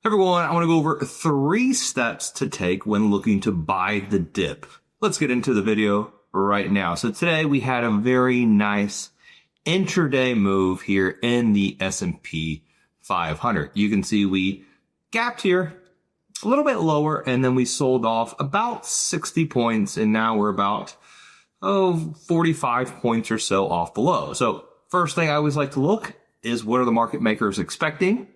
Everyone, I want to go over 3 steps to take when looking to buy the dip. Let's get into the video right now. So today we had a very nice intraday move here in the S&P 500. You can see we gapped here a little bit lower and then we sold off about 60 points and now we're about 45 points or so off the low. So first thing I always like to look is what are the market makers expecting?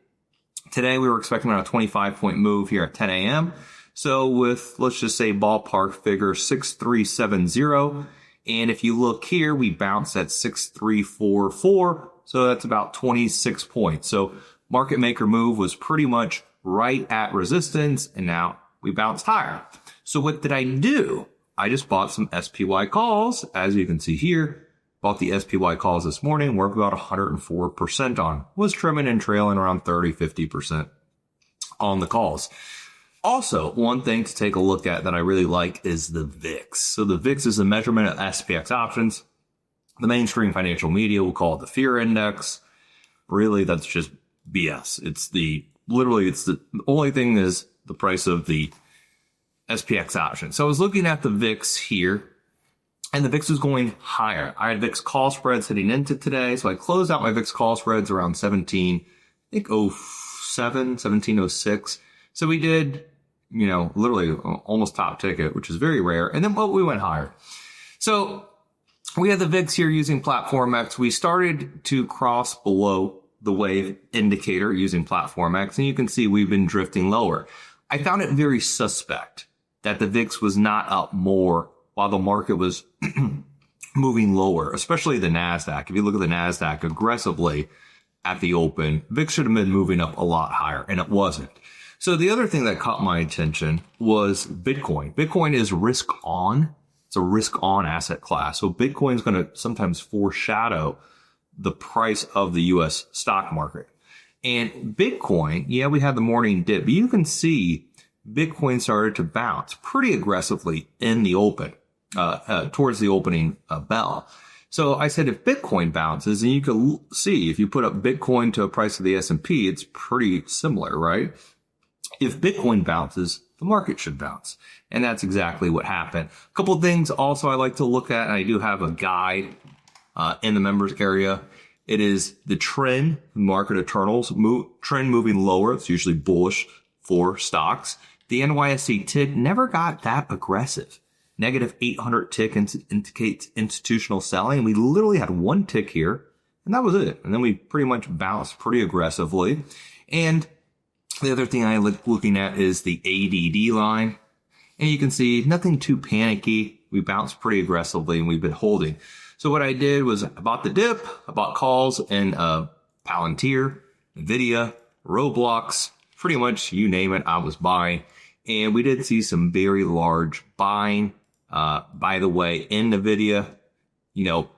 Today, we were expecting around a 25-point move here at 10 a.m. So with, let's just say, ballpark figure 6370. And if you look here, we bounced at 6344. So that's about 26 points. So market maker move was pretty much right at resistance. And now we bounced higher. So what did I do? I just bought some SPY calls. As you can see here, bought the SPY calls this morning. We're about 104% on. Was trimming and trailing around 30-50% on the calls. Also, one thing to take a look at that I really like is the VIX. So the VIX is a measurement of SPX options. The mainstream financial media will call it the fear index. Really, that's just BS. It's the only thing is the price of the SPX option. So I was looking at the VIX here. And the VIX was going higher. I had VIX call spreads heading into today. So I closed out my VIX call spreads around 1706. So we did, literally almost top ticket, which is very rare. And then we went higher. So we had the VIX here using Platform X. We started to cross below the wave indicator using Platform X. And you can see we've been drifting lower. I found it very suspect that the VIX was not up more while the market was moving lower, especially the NASDAQ. If you look at the NASDAQ aggressively at the open, VIX should have been moving up a lot higher, and it wasn't. So the other thing that caught my attention was Bitcoin. Bitcoin is risk on. It's a risk on asset class. So Bitcoin is going to sometimes foreshadow the price of the U.S. stock market. And Bitcoin, yeah, we had the morning dip, but you can see Bitcoin started to bounce pretty aggressively in the open. Towards the opening bell. So I said, if Bitcoin bounces, and you can see if you put up Bitcoin to a price of the S&P, it's pretty similar, right? If Bitcoin bounces, the market should bounce. And that's exactly what happened. A couple of things also I like to look at, and I do have a guide in the members area. It is the trend, market internals, trend moving lower. It's usually bullish for stocks. The NYSE tick never got that aggressive. Negative 800 tick indicates institutional selling. We literally had one tick here, and that was it. And then we pretty much bounced pretty aggressively. And the other thing I like looking at is the ADD line. And you can see nothing too panicky. We bounced pretty aggressively, and we've been holding. So what I did was I bought the dip, I bought calls in Palantir, Nvidia, Roblox, pretty much you name it, I was buying. And we did see some very large buying. By the way, in Nvidia,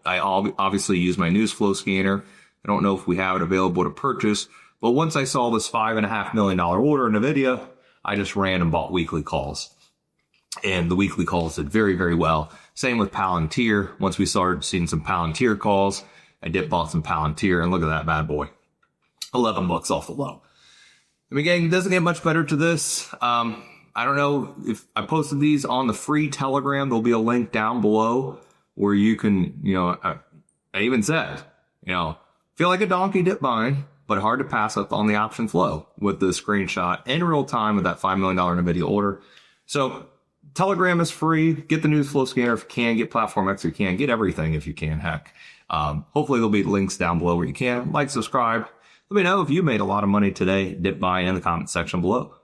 I obviously use my news flow scanner. I don't know if we have it available to purchase, but once I saw this $5.5 million order in Nvidia, I just ran and bought weekly calls. And the weekly calls did very, very well. Same with Palantir. Once we started seeing some Palantir calls, I bought some Palantir, and look at that bad boy. $11 off the low. I mean, gang, it doesn't get much better to this. I don't know if I posted these on the free Telegram. There'll be a link down below where you can, I even said, feel like a donkey dip buying, but hard to pass up on the option flow with the screenshot in real time of that $5 million Nvidia order. So Telegram is free. Get the news flow scanner if you can. Get Platform X if you can. Get everything if you can. Heck, hopefully there'll be links down below where you can. Like, subscribe. Let me know if you made a lot of money today dip buying in the comment section below.